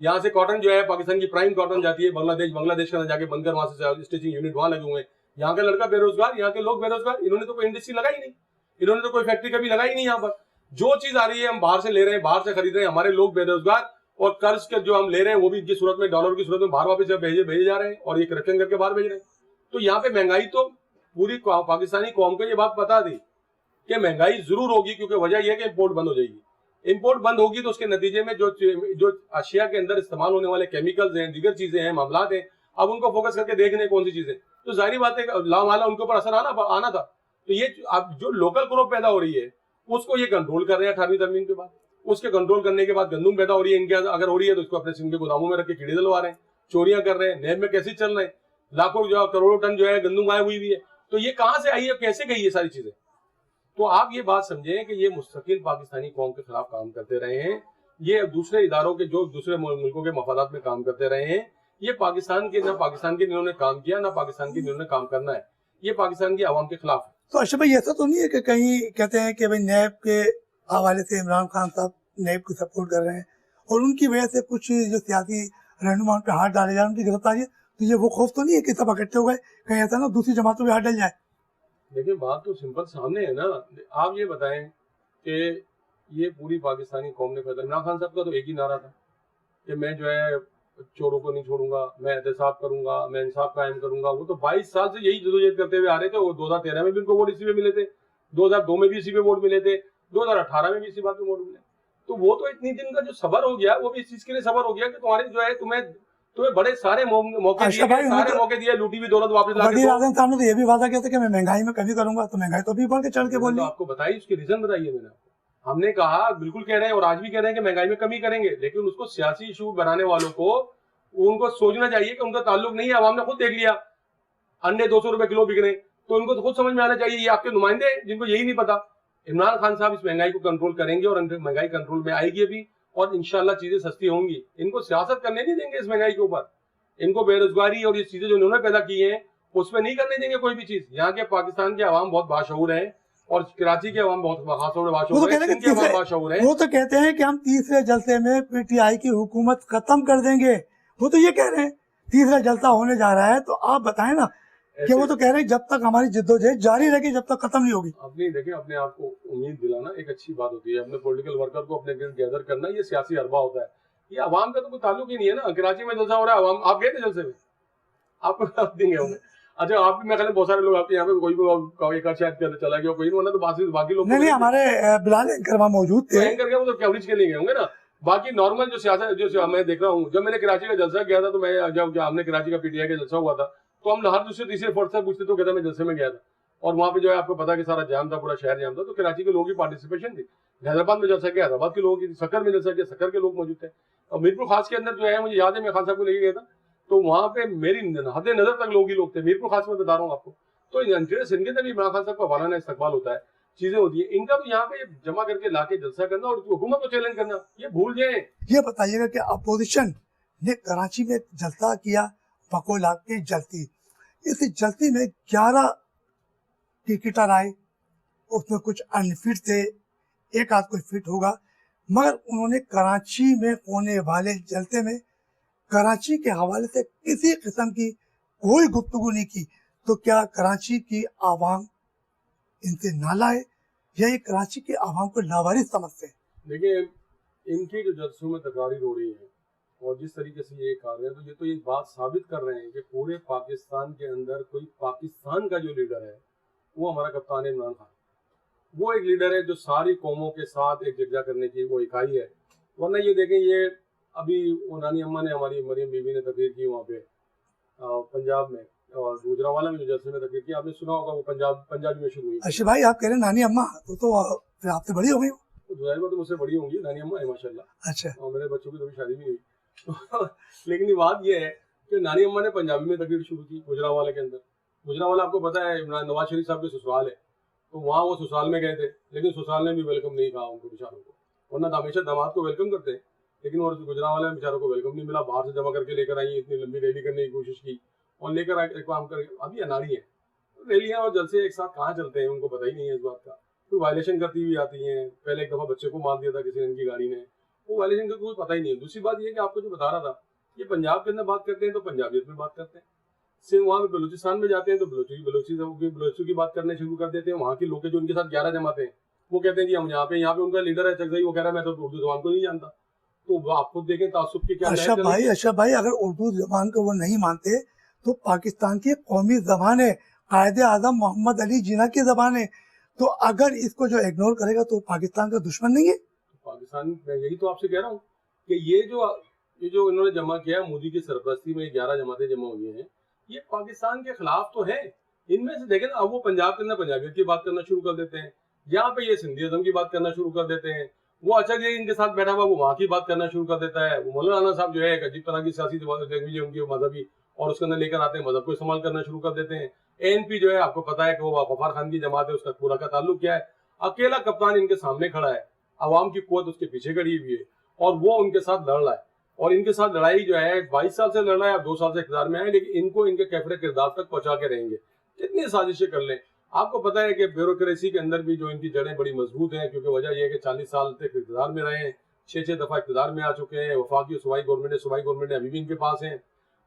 Speaker 2: یہاں سے کاٹن جو ہے پاکستان کی پرائم کاٹن جاتی ہے بنگلہ دیش کے اندر جا کے بن کر وہاں سے اسٹیچنگ یونٹ وہاں لگے ہوئے ہیں. یہاں کا لڑکا بے روزگار, یہاں کے لوگ بے روزگار. انہوں نے تو کوئی انڈسٹری لگائی نہیں, انہوں نے تو کوئی فیکٹری کبھی لگائی نہیں. یہاں پر جو چیز آ رہی ہے ہم باہر سے لے رہے ہیں, باہر سے خرید رہے ہیں. ہمارے لوگ بے روزگار, اور قرض کے جو ہم لے رہے ہیں وہ بھی ان کی صورت میں ڈالر کی صورت میں باہر واپس بھیجے جا رہے ہیں, اور یہ کرپشن کر کے باہر بھیج رہے ہیں. تو یہاں پہ مہنگائی, تو پوری پاکستانی قوم کو یہ بات پتا تھی کہ مہنگائی ضرور ہوگی, کیونکہ وجہ یہ ہے کہ امپورٹ بند ہو جائے گی. امپورٹ بند ہوگی تو اس کے نتیجے میں جو اشیاء کے اندر استعمال ہونے والے کیمیکلز ہیں, دیگر چیزیں ہیں, معاملات ہیں, اب ان کو فوکس کر کے دیکھ لیں کون سی چیزیں, تو ظاہری بات ہے لامحالہ ان کے اوپر اثر آنا تھا. تو یہ اب جو لوکل کراپ پیدا ہو رہی ہے اس کو یہ کنٹرول کر رہے ہیں 18ویں ترمیم کے بعد. اس کے کنٹرول کرنے کے بعد گندم پیدا ہو رہی ہے ان کے, اگر ہو رہی ہے تو اس کو اپنے سندھ کے گوداموں میں رکھ کے کیڑے دلوا رہے ہیں, چوریاں کر رہے ہیں, نیب میں کیسے چل رہے ہیں, لاکھوں جو کروڑوں ٹن جو ہے گندم غائب ہوئی ہے. تو یہ کہاں سے آئی ہے, کیسے گئی یہ ساری چیزیں؟ تو آپ یہ بات سمجھیں کہ یہ مستقل پاکستانی قوم کے خلاف کام کرتے رہے ہیں, یہ دوسرے اداروں کے جو دوسرے ملکوں کے مفادات میں کام کرتے رہے ہیں. یہ پاکستان کے نہ پاکستان کے انہوں نے کام کیا, نہ پاکستان کے انہوں نے کام کرنا ہے. یہ پاکستان کی عوام کے خلاف ہے.
Speaker 1: تو اشرف بھائی ایسا تو نہیں ہے کہ کہیں کہتے ہیں کہ بھائی نیب کے حوالے سے عمران خان صاحب نیب کو سپورٹ کر رہے ہیں اور ان کی وجہ سے کچھ جو سیاسی رہنما ان پہ ہاتھ ڈالے جائیں, ان کی گرفتاری ہے, تو یہ وہ خوف تو نہیں ہے کہ سب اکٹھے ہو گئے کہیں ایسا نا دوسری جماعتوں پہ ہاتھ ڈل جائے؟
Speaker 2: دیکھیں بات تو سمپل سامنے ہے نا. آپ یہ بتائیں کہ یہ پوری پاکستانی قوم نے فیصلہ, عمران خان صاحب کا تو ایک ہی نعرہ تھا کہ میں جو ہے چوروں کو نہیں چھوڑوں گا, میں احتساب کروں گا, میں انصاف قائم کروں گا. وہ تو 22 سال سے یہی جدوجہد کرتے ہوئے آ رہے تھے. وہ 2013 میں بھی ان کو ووٹ اسی پہ ملے تھے, 2002 میں بھی اسی پہ ووٹ ملے تھے, 2018 میں بھی اسی بات پہ ووٹ ملے. تو وہ تو اتنی دن کا جو صبر ہو گیا, وہ بھی اس چیز کے لیے صبر ہو گیا کہ تمہارے جو ہے تمہیں بڑے سارے موقع دیے, لوٹی ہوئی دولت واپس لا کے.
Speaker 1: وزیر اعظم صاحب نے تو یہ بھی وعدہ کیا تھا کہ میں مہنگائی میں کمی کروں گا, تو مہنگائی تو بھی بڑھ کے چڑھ کے بول رہی.
Speaker 2: آپ کو بتائیے اس کے ریزن بتائیے. میں نے ہم نے کہا بالکل کہہ رہے ہیں اور آج بھی کہہ رہے ہیں کہ مہنگائی میں کمی کریں گے, لیکن اس کو سیاسی ایشو بنانے والوں کو ان کو سوچنا چاہیے کہ ان کا تعلق نہیں ہے. عوام نے خود دیکھ لیا انڈے 200 روپے کلو بک رہے ہیں, تو ان کو خود سمجھ میں آنا چاہیے. یہ آپ کے نمائندے ہیں جن کو یہی نہیں پتا. عمران خان صاحب اس مہنگائی کو کنٹرول کریں گے اور مہنگائی کنٹرول میں آئے گی بھی, اور انشاءاللہ چیزیں سستی ہوں گی. ان کو سیاست کرنے نہیں دیں گے اس مہنگائی کے اوپر. ان کو بے روزگاری اور یہ چیزیں جو انہوں نے پیدا کی ہیں اس پہ نہیں کرنے دیں گے کوئی بھی چیز. یہاں کے پاکستان کے عوام بہت باشعور ہیں اور کراچی کے عوام بہت باشعور ہیں.
Speaker 1: وہ تو کہتے ہیں کہ ہم تیسرے جلسے میں پی ٹی آئی کی حکومت ختم کر دیں گے. وہ تو یہ کہہ رہے ہیں تیسرا جلسہ ہونے جا رہا ہے, تو آپ بتائیں نا کہ وہ تو کہہ رہے ہیں جب تک ہماری جدوجہد جاری رہے گی, جب تک ختم نہیں ہوگی.
Speaker 2: اپنی دیکھیں اپنے آپ کو امید دلانا ایک اچھی بات ہوتی ہے. اپنے پولیٹیکل ورکر کو اپنے گرد گیدر کرنا یہ سیاسی حربہ ہوتا ہے. یہ عوام کا تو کوئی تعلق ہی نہیں ہے نا. کراچی میں جلسہ ہو رہا ہے, عوام آپ گئے تھے جلسے میں, آپ کو دیں گے ہوں گے. اچھا آپ بھی, میں خیال بہت سارے لوگ آپ کے یہاں پہ کوئی ایک شاید چلا گیا, کوئی ورنہ تو باقی لوگ
Speaker 1: نہیں ہمارے بلال اینکر وہاں موجود تھے.
Speaker 2: اینکر کے وہ تو کوریج کے لیے گئے ہوں گے نا. باقی نارمل جو سیاست جو میں دیکھ رہا ہوں, جب میں نے کراچی کا جلسہ کیا تھا تو میں جب ہم نے کراچی کا پی ٹی آئی کا جلسہ ہوا تھا تو ہم ہر دوسرے تیسرے فرد سے پوچھتے تو کہتا میں جلسے میں گیا تھا, اور وہاں پہ جو ہے آپ کو پتا کہ سارا جام تھا, پورا شہر جام تھا. تو کراچی کے لوگوں کی پارٹیسپیشن تھی. حیدرآباد میں جلسہ کیا, حیدرآباد کے لوگوں کی, سکر میں جلسہ کیا, سکر کے لوگ موجود تھے. اور میرپور خاص کے اندر جو ہے مجھے یاد ہے میں خان صاحب کو لے کے گیا تھا, تو وہاں پہ میری حد نظر تک لوگ ہی لوگ تھے. میرپور خاص میں بتا رہا ہوں آپ کو. تو انٹرسٹ ان کے اندر بھی عمران خان صاحب کا والانہ استقبال ہوتا ہے, چیزیں ہوتی ہیں. ان کا تو یہاں پہ جمع کر کے لا کے جلسہ کرنا اور حکومت کو چیلنج کرنا, یہ بھول جائیں. یہ
Speaker 1: بتائیے گا کہ اپوزیشن نے کراچی میں جلسہ کیا بقول آپ کی جلتی, اس جلتی میں 11 ٹکٹر آئے, اس میں کچھ انفٹ تھے, ایک آدھ کوئی فٹ ہوگا, مگر انہوں نے کراچی میں ہونے والے جلسے میں کراچی کے حوالے سے کسی قسم کی کوئی گفتگو نہیں کی. تو کیا کراچی کی عوام ان سے نالا ہے یا یہ کراچی کے عوام کو لاوارث سمجھتے ہیں؟
Speaker 2: دیکھیں ان کی جو جلسوں میں تقاریر ہو رہی ہے اور جس طریقے سے یہ کر رہے ہیں, تو یہ تو یہ بات ثابت کر رہے ہیں کہ پورے پاکستان کے اندر کوئی پاکستان کا جو لیڈر ہے وہ ہمارا کپتان عمران خان. وہ ایک لیڈر ہے جو ساری قوموں کے ساتھ ایک جگہ کرنے کی وہ اکائی ہے. ورنہ یہ دیکھیں, یہ ابھی نانی اماں نے, ہماری مریم بیوی نے تقریر کی وہاں پہ پنجاب میں, اور گوجرانوالہ میں جو جلسے میں تقریر کی, آپ نے سنا ہوگا, وہ پنجابی میں شروع ہوئی.
Speaker 1: ارشد بھائی آپ کہہ رہے ہیں نانی اماں, تو آپ سے بڑی ہو گئی ہو؟
Speaker 2: تو مجھ سے بڑی ہوں گی نانی اماں ہے ماشاء اللہ.
Speaker 1: اچھا,
Speaker 2: اور میرے بچوں کی تو شادی بھی نہیں. لیکن یہ بات یہ ہے کہ نانی اماں نے پنجابی میں تقریر شروع کی گوجرانوالہ کے اندر. گوجرانوالہ آپ کو پتا ہے نواز شریف صاحب کے سسرال ہے, تو وہاں وہ سسرال میں گئے تھے, لیکن سسرال نے بھی ویلکم نہیں کہا ان کو بیچاروں کو. ورنہ تو ہمیشہ داماد کو ویلکم کرتے ہیں, لیکن اور گوجرانوالہ میں بیچاروں کو ویلکم نہیں ملا. باہر سے جمع کر کے لے کر آئی, اتنی لمبی ریلی کرنے کی کوشش کی اور لے کر ایک کام کر, ابھی اناری ہے. ریلیاں اور جلسے ایک ساتھ کہاں چلتے ہیں ان کو پتہ ہی نہیں ہے اس بات کا. کوئی وائلیشن کرتی ہوئی آتی ہیں. پہلے ایک دفعہ بچے کو مار دیا تھا کسی نے ان کی گاڑی نے, وہ وائلیشن کا کوئی پتہ ہی نہیں ہے. دوسری بات یہ ہے کہ آپ کو جو بتا رہا تھا, یہ پنجاب کے اندر بات کرتے ہیں تو پنجابیت میں بات کرتے ہیں, وہاں پہ بلوچستان میں جاتے ہیں تو بلوچی کی بات کرنے شروع کر دیتے ہیں. وہاں کے لوگ جو ان کے ساتھ 11 جماعتیں ہیں وہ کہتے ہیں کہ ہم یہاں پہ ان کا لیڈر ہے چکزئی, وہ کہہ رہا ہے میں تو اردو زبان کو نہیں جانتا. تو آپ خود دیکھیں تعصب کے کیا.
Speaker 1: اشرف بھائی اگر اردو زبان کو وہ نہیں مانتے تو پاکستان کی قومی زبان ہے, قائد اعظم محمد علی جناح کی زبان ہے, تو اگر اس کو جو اگنور کرے گا تو پاکستان کا دشمن نہیں ہے.
Speaker 2: پاکستان میں یہی تو آپ سے کہہ رہا ہوں کہ یہ جو انہوں نے جمع کیا مودی کی سرپرستی میں 11 جماعتیں جمع ہوئی ہیں, یہ پاکستان کے خلاف تو ہیں. ان میں سے دیکھیں نا, اب وہ پنجاب کے اندر پنجابیت کی بات کرنا شروع کر دیتے ہیں, یہاں پہ یہ سندھی ازم کی بات کرنا شروع کر دیتے ہیں. وہ اچھا جی ان کے ساتھ بیٹھا ہوا وہ وہاں کی بات کرنا شروع کر دیتا ہے. وہ مولانا صاحب جو ہے ایک عجیب طرح کی سیاسی لینگویج ہے ان کی مذہبی, اور اس کے اندر لے کر آتے ہیں مذہب کو استعمال کرنا شروع کر دیتے ہیں. ANP جو ہے آپ کو پتا ہے کہ وہ غفار خان کی جماعت ہے, اس کا پورا کا تعلق کیا ہے, اکیلا کپتان ان کے سامنے کھڑا ہے, عوام کی قوت اس کے پیچھے کھڑی ہوئی ہے, اور وہ ان کے ساتھ لڑ رہا ہے. اور ان کے ساتھ لڑائی جو ہے 22 سال سے لڑ رہا ہے, اب 2 سال سے اقتدار میں آئے, لیکن ان کو ان کے کیفر کردار تک پہنچا کے رہیں گے. کتنی سازشیں کر لیں. آپ کو پتا ہے کہ بیوروکریسی کے اندر بھی جو ان کی جڑیں بڑی مضبوط ہیں, کیونکہ وجہ یہ ہے کہ 40 سال تک اقتدار میں رہے ہیں, 6 دفعہ اقتدار میں آ چکے ہیں. وفاقی صوبائی گورنمنٹ ابھی بھی ان کے پاس ہیں,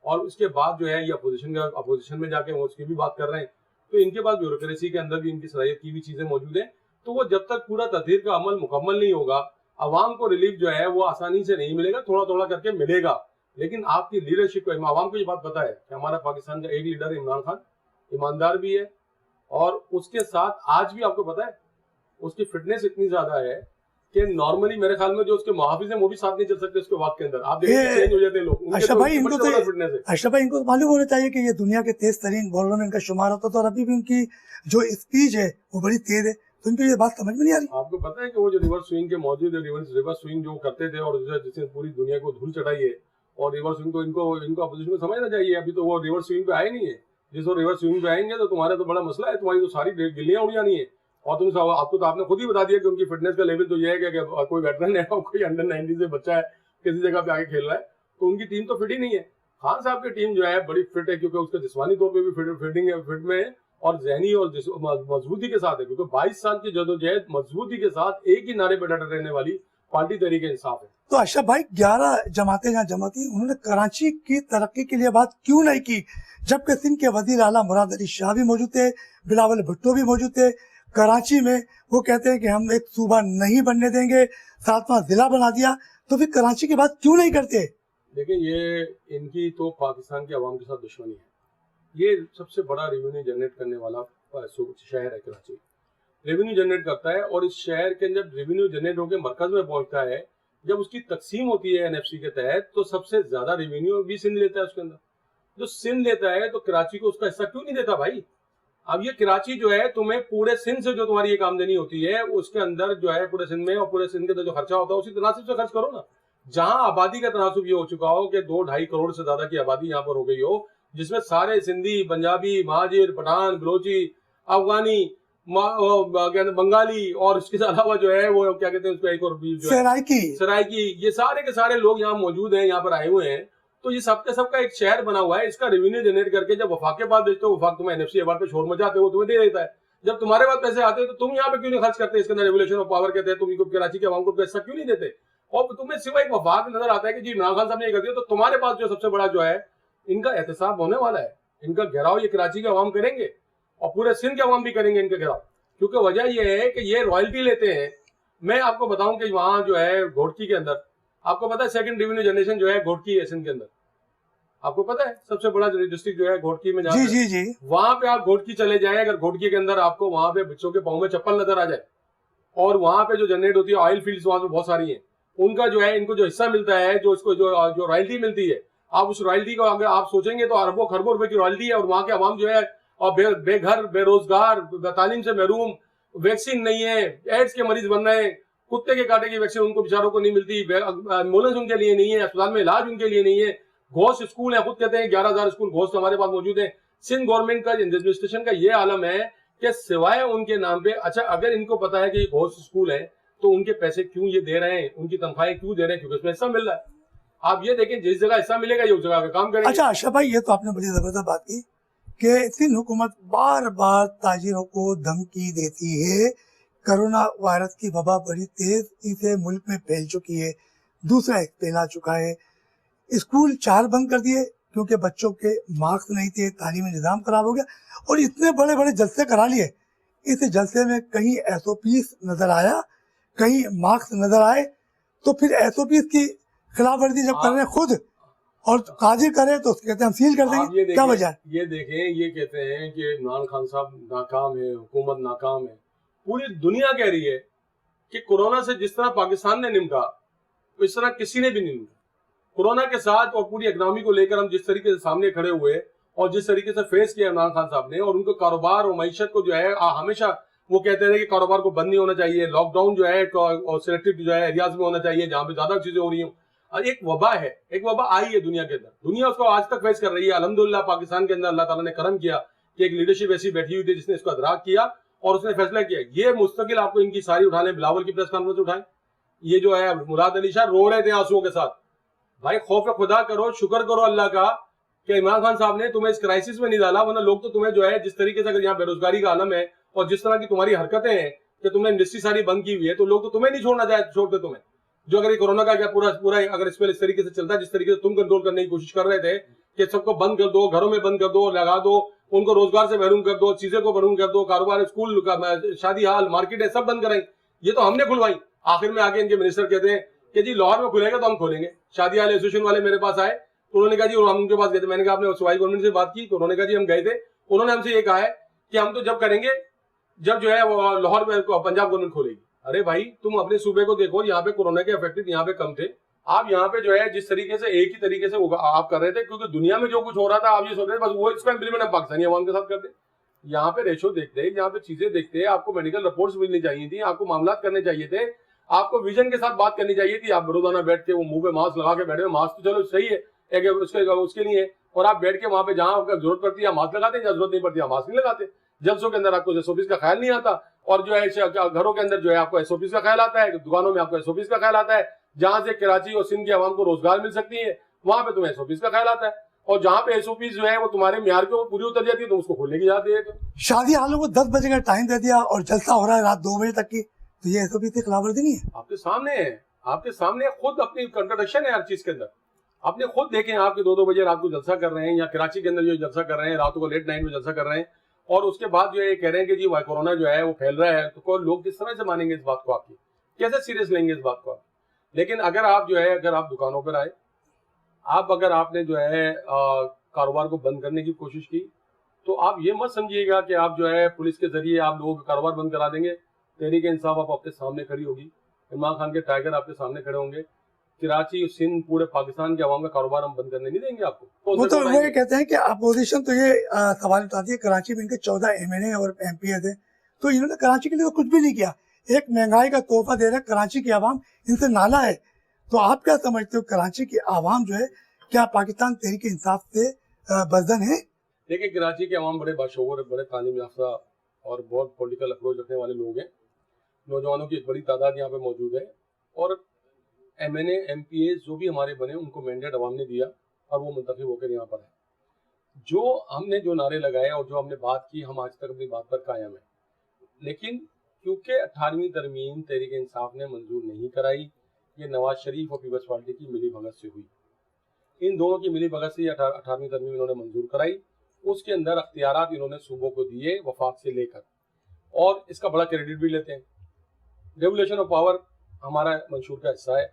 Speaker 2: اور اس کے بعد جو ہے یہ اپوزیشن میں جا کے وہ اس کی بھی بات کر رہے ہیں. تو ان کے پاس بیوروکریسی کے اندر بھی ان کی صلاحیت کی بھی چیزیں موجود ہیں. تو وہ جب تک پورا تطہیر کا عمل مکمل نہیں ہوگا, عوام کو ریلیف جو ہے وہ آسانی سے نہیں ملے گا, تھوڑا تھوڑا کر کے ملے گا. لیکن آپ کی لیڈرشپ کو, عوام کو یہ بات پتا ہے کہ ہمارا پاکستان کا ایک لیڈر عمران خان ایماندار بھی ہے, اور اس کے ساتھ آج بھی آپ کو پتا ہے اس کی فٹنس اتنی زیادہ ہے کہ نارملی میرے خیال میں جو اس کے محافظ ہیں وہ بھی ساتھ نہیں چل سکتے اس کے وقت کے اندر. آپ دیکھیں چینج ہو جاتے ہیں لوگ.
Speaker 1: اشرف بھائی ان کو معلوم ہونا چاہیے کہ یہ دنیا کے تیز ترین بالروں میں ان کا شمار ہوتا تھا, اور ابھی بھی ان کی جو اسپیچ ہے وہ بڑی تیز ہے. تو ان کو یہ بات سمجھ میں نہیں آ رہی.
Speaker 2: آپ کو پتا ہے کہ وہ جو ریورس سوئنگ کے موجود ہے, ریورس سوئنگ جو کرتے تھے اور جس نے پوری دنیا کو دھول چڑھائی ہے, اور ریورس سوئنگ کو ان کو اپوزیشن کو سمجھنا چاہیے. ابھی تو وہ ریورس سوئنگ پہ آئے نہیں ہے. جس وہ ریورس سوئنگ پہ آئیں گے تو تمہارا تو بڑا مسئلہ ہے, تمہاری تو ساری گلیاں اڑ جانی ہے. اور آپ کو تو آپ نے خود ہی بتا دیا کہ ان کی فٹنس کا لیول تو یہ ہے کہ کوئی ویٹرن ہے اور کوئی انڈر 90 سے بچہ ہے کسی جگہ پہ آگے کھیل رہا ہے, تو ان کی ٹیم تو فٹ ہی نہیں ہے. خان صاحب کی ٹیم جو ہے بڑی فٹ ہے, کیونکہ اس کے جسمانی طور پہ بھی فٹ میں ہے, اور ذہنی اور مضبوطی کے ساتھ ہے, کیونکہ 22 سال کی جدوجہد مضبوطی کے ساتھ ایک ہی نعرے پہ ڈٹے رہنے والی پارٹی تحریک انصاف ہے.
Speaker 1: تو اشرف بھائی 11 جماعتیں جہاں جمع تھی, انہوں نے کراچی کی ترقی کے لیے بات کیوں نہیں کی, جبکہ سندھ کے وزیر اعلیٰ مراد علی شاہ بھی موجود تھے, بلاول بھٹو بھی موجود تھے کراچی میں. وہ کہتے ہیں کہ ہم ایک صوبہ نہیں بننے دیں گے, 7واں ضلع بنا دیا. تو پھر کراچی کی بات کیوں نہیں کرتے؟
Speaker 2: دیکھیں یہ ان کی تو پاکستان کے عوام کے ساتھ دشمنی ہے. یہ سب سے بڑا ریونیو جنریٹ کرنے والا شہر ہے کراچی, ریونیو جنریٹ کرتا ہے, اور اس شہر کے جب ریونیو جنریٹ ہو کے مرکز میں پہنچتا ہے, جب اس کی تقسیم ہوتی ہے NFC کے تحت, تو سب سے زیادہ ریونیو بھی سندھ لیتا ہے. اس کے اندر جو سندھ لیتا ہے تو کراچی کو اس کا حصہ کیوں نہیں دیتا بھائی؟ اب یہ کراچی جو ہے تمہیں پورے سندھ سے جو تمہاری ایک آمدنی ہوتی ہے اس کے اندر جو ہے پورے سندھ میں, اور پورے سندھ کے اندر جو خرچہ ہوتا ہے اسی تناسب سے خرچ کرو نا. جہاں آبادی کا تناسب یہ ہو چکا ہو کہ 2-2.5 کروڑ سے زیادہ کی آبادی یہاں پر ہو گئی ہو, جس میں سارے سندھی, پنجابی, مہاجر, پٹھان, بلوچی, افغانی, بنگالی, اور اس کے علاوہ جو ہے وہ کیا کہتے ہیں اس کو ایک اور سرائکی, یہ سارے کے سارے لوگ یہاں موجود ہیں, یہاں پر آئے ہوئے ہیں. تو یہ سب کا ایک شہر بنا ہوا ہے. اس کا ریونیو جنریٹ کر کے جب وفاق کے پاس بیچتے ہو, وفاق تمہیں NFC ایوارڈ پہ شور مچاتے ہو, تمہیں دے دیتا ہے. جب تمہارے پاس پیسے آتے ہیں تو تم یہاں پہ کیوں نہیں خرچ کرتے؟ اس کے اندر ریولیشن آف پاور کہتے ہیں, تم کو کراچی کے عوام کو پیسہ کیوں نہیں دیتے؟ اور تمہیں سوائے ایک وفاق نظر آتا ہے کہ جی عمران خان صاحب نے یہ کر دیا, تو تمہارے پاس جو سب سے بڑا جو ہے ان کا احتساب ہونے والا ہے, ان کا گھیراؤ یہ کراچی کے عوام کریں گے, اور پورے سندھ کے عوام بھی کریں گے ان کا گھیراؤ. کیونکہ وجہ یہ ہے کہ یہ رائلٹی لیتے ہیں. میں آپ کو بتاؤں کہ وہاں جو ہے گھوٹکی کے اندر, آپ کو پتا ہے سیکنڈ ریونیو جنریشن جو ہے گھوٹکی ہے سندھ کے اندر, آپ کو پتا ہے سب سے بڑا ڈسٹرکٹ جو ہے گھوٹکی میں جاتا ہے.
Speaker 1: جی
Speaker 2: وہاں پہ آپ گھوٹکی چلے جائیں, اگر گھوٹکی کے اندر آپ کو وہاں پہ بچوں کے پاؤں میں چپل نظر آ جائے, اور وہاں پہ جو جنریٹ ہوتی ہے آئل فیلڈز وہاں پہ بہت ساری ہیں, ان کا جو ہے ان کو جو حصہ ملتا ہے, جو اس کو جو رائلٹی ملتی ہے, آپ اس رائلٹی کو اگر آپ سوچیں گے تو اربوں خربوں روپے کی رائلٹی ہے. اور وہاں کے عوام جو ہے اور بے گھر, بے روزگار, تعلیم سے محروم, ویکسین نہیں ہے, ایڈز کے مریض بن رہے ہیں, کتے کے کاٹے کی ویکسین ان کو بیچاروں کو نہیں ملتی, ایمبولینس ان کے لیے نہیں ہے, اسپتال میں علاج ان کے لیے نہیں ہے, گھوسٹ اسکول ہیں, خود کہتے ہیں 11,000 اسکول گھوسٹ ہمارے پاس موجود ہیں. سندھ گورنمنٹ کا ایڈمنسٹریشن کا یہ عالم ہے کہ سوائے ان کے نام پہ, اچھا اگر ان کو پتا ہے کہ یہ گھوسٹ اسکول ہے تو ان کے پیسے کیوں یہ دے رہے ہیں, ان کی تنخواہیں کیوں دے رہے ہیں؟ کیونکہ اس میں حصہ مل رہا ہے. آپ یہ دیکھیں جس جگہ حصہ ملے گا یہ اس جگہ کا کام کریں گے.
Speaker 1: اچھا اشرف بھائی یہ تو آپ نے بڑی زبردست بات کی کہ سندھ حکومت بار بار تاجروں کو دھمکی دیتی ہے. کرونا وائرس کی وبا بڑی تیزی سے ملک میں پھیل چکی ہے, دوسرا ایک پھیلا چکا ہے. اسکول 4 بند کر دیے کیونکہ بچوں کے مارکس نہیں تھے, تعلیمی نظام خراب ہو گیا, اور اتنے بڑے بڑے جلسے کرا لیے. اس جلسے میں کہیں SOPs نظر آیا, کہیں مارکس نظر آئے, تو پھر SOPs کی خلاف ورزی جب کر رہے ہیں خود اور قاضی کرے تو کہتے ہیں ہم سیل کر دیں گے, کیا وجہ ہے؟
Speaker 2: یہ دیکھیں, یہ کہتے ہیں کہ عمران خان صاحب ناکام ہے, حکومت ناکام ہے. پوری دنیا کہہ رہی ہے کہ کورونا سے جس طرح پاکستان نے نمٹا اس طرح کسی نے بھی نہیں نمٹا. کورونا کے ساتھ اور پوری اکنامی کو لے کر ہم جس طریقے سے سامنے کھڑے ہوئے اور جس طریقے سے فیس کیا عمران خان صاحب نے, اور ان کو کاروبار اور معیشت کو جو ہے ہمیشہ وہ کہتے ہیں کہ کاروبار کو بند نہیں ہونا چاہیے, لاک ڈاؤن جو ہے اور سلیکٹڈ جو ہے ایریاز میں ہونا چاہیے جہاں پہ زیادہ چیزیں ہو رہی ہوں. ایک وبا ہے, ایک وبا آئی ہے دنیا کے اندر, دنیا اس کو آج تک فیس کر رہی ہے. الحمدللہ پاکستان کے اندر اللہ تعالیٰ نے کرم کیا کہ ایک لیڈرشپ ایسی بیٹھی ہوئی تھی جس نے اس کو ادراک کیا اور اس نے فیصلہ کیا. یہ مستقل آپ کو ان کی ساری اٹھا لیں, بلاول کی پریس کانفرنس اٹھائیں, یہ جو ہے مراد علی شاہ رو رہے تھے آنسوؤں کے ساتھ. بھائی خوف خدا کرو, شکر کرو اللہ کا کہ عمران خان صاحب نے تمہیں اس کرائسس میں نہیں ڈالا, ورنہ لوگ تو تمہیں جو ہے جس طریقے سے اگر یہاں بے روزگاری کا عالم ہے اور جس طرح کی تمہاری حرکتیں ہیں کہ تم نے انڈسٹری ساری بند کی ہوئی ہے, تو لوگ تو تمہیں نہیں چھوڑتے تمہیں. جو اگر یہ کورونا کا کیا پورا اگر اس میں اس طریقے سے چلتا ہے جس طریقے سے تم کنٹرول کرنے کی کوشش کر رہے تھے کہ سب کو بند کر دو, گھروں میں بند کر دو, لگا دو, ان کو روزگار سے محروم کر دو, چیزیں کو محروم کر دو, کاروبار, اسکول, شادی ہال, مارکیٹیں سب بند کرائیں, یہ تو ہم نے کھلوائی. آخر میں آگے ان کے منسٹر کہتے ہیں کہ جی لاہور میں کھلے گا تو ہم کھولیں گے. شادی ہال ایسوسیشن والے میرے پاس آئے تو انہوں نے کہا جی ہم ان کے پاس گئے تھے. میں نے کہا آپ نے صوبائی گورنمنٹ سے بات کی؟ تو انہوں نے کہا جی ہم گئے تھے. انہوں نے ہم سے یہ کہا ہے کہ ہم تو جب کریں گے جب جو ہے وہ لاہور میں پنجاب گورنمنٹ کھولے گی. ارے بھائی تم اپنے صوبے کو دیکھو, یہاں پہ کورونا کے افیکٹڈ یہاں پہ کم تھے. آپ یہاں پہ جو ہے جس طریقے سے ایک ہی طریقے سے آپ کر رہے تھے, کیونکہ دنیا میں جو کچھ ہو رہا تھا آپ یہ سوچ رہے تھے بس وہ اس کا امپلیمنٹ ہم پاکستانی عوام کے ساتھ کرتے. یہاں پہ ریشو دیکھتے, یہاں پہ چیزیں دیکھتے, آپ کو میڈیکل رپورٹس ملنی چاہیے تھی, آپ کو معاملات کرنے چاہیے تھے, آپ کو ویژن کے ساتھ بات کرنی چاہیے تھی. آپ روزانہ بیٹھ کے وہ منہ پہ ماسک لگا کے بیٹھے, ماسک تو چلو صحیح ہے اس کے لیے, اور آپ بیٹھ کے وہاں پہ جہاں ضرورت پڑتی ہے ماسک لگاتے ہیں, جہاں ضرورت نہیں پڑتی ہے ماسک نہیں لگاتے. جلسوں کے اندر آپ کو SOPs کا خیال نہیں آتا, اور جو ہے گھروں کے اندر جو ہے آپ کو SOPs کا خیال آتا ہے, دکانوں میں آپ کو SOPs کا خیال آتا ہے. جہاں سے کراچی اور سندھ کے عوام کو روزگار مل سکتی ہے وہاں پہ تمہیں SOPs کا خیال آتا ہے, اور جہاں پہ SOPs جو ہے وہ تمہارے معیار کو پوری اتر جاتی ہے تو اس کو کھولنے کی اجازت دے دیتے.
Speaker 1: شادی حالوں کو 10 بجے کا ٹائم دے دیا اور جلسہ ہو رہا ہے رات 2 بجے تک کی, تو یہ SOP کی خلاف ورزی نہیں ہے؟
Speaker 2: آپ کے سامنے ہے, آپ کے سامنے خود اپنی کنٹرڈکشن ہے ہر چیز کے اندر. آپ نے خود دیکھیں, آپ کے 2 بجے رات کو جلسہ کر رہے ہیں, یا کراچی کے اندر جو جلسہ کر رہے ہیں راتوں کو لیٹ نائٹ میں جلسہ کر رہے ہیں, اور اس کے بعد جو ہے یہ کہہ رہے ہیں کہ جی کورونا جو ہے وہ پھیل رہا ہے, تو لوگ کس طرح سے مانیں گے اس بات کو, آپ کی کیسے سیریس لیں گے اس بات کو آپ. لیکن اگر آپ جو ہے اگر آپ دکانوں پر آئے, اگر آپ نے جو ہے کاروبار کو بند کرنے کی کوشش کی, تو آپ یہ مت سمجھیے گا کہ آپ جو ہے پولیس کے ذریعے آپ لوگوں کا کاروبار بند کرا دیں گے. تحریک انصاف آپ کے سامنے کھڑی ہوگی, عمران خان کے ٹائیگر آپ کے سامنے کھڑے ہوں گے. کراچی, سندھ, پورے پاکستان کے عوام کا کاروبار ہم بند کرنے نہیں دیں گے آپ کو.
Speaker 1: وہ تو وہ یہ کہتے ہیں کہ اپوزیشن تو یہ سوال اٹھاتی ہے کراچی میں ان کے 14 MNA اور MP تھے, تو انہوں نے کراچی کے لیے کچھ بھی نہیں کیا, ایک مہنگائی کا تحفہ دے رہے کراچی کی عوام ان سے نالا ہے. تو آپ کیا سمجھتے ہو کراچی کی عوام جو ہے کیا پاکستان تحریک انصاف سے بزدل ہے؟
Speaker 2: دیکھیں کراچی کے عوام بڑے باشعور, بڑے تعلیم یافتہ اور بہت پولیٹیکل اپروچ رکھنے والے لوگ ہیں. نوجوانوں کی ایک بڑی تعداد یہاں پہ موجود ہے, اور MNA MPA جو بھی ہمارے بنے ان کو مینڈیٹ عوام نے دیا اور وہ منتخب ہو کر یہاں پر ہے. جو ہم نے جو نعرے لگائے اور جو ہم نے بات کی, ہم آج تک اپنی بات پر قائم ہیں. لیکن کیونکہ 18ویں ترمیم تحریک انصاف نے منظور نہیں کرائی, یہ نواز شریف اور پیپلز پارٹی کی ملی بھگت سے ہوئی. ان دونوں کی ملی بھگت سے یہ 18ویں ترمیم انہوں نے منظور کرائی. اس کے اندر اختیارات انہوں نے صوبوں کو دیے وفاق سے لے کر, اور اس کا بڑا کریڈٹ بھی لیتے ہیں. ڈیولیشن آف پاور ہمارا منشور کا حصہ ہے.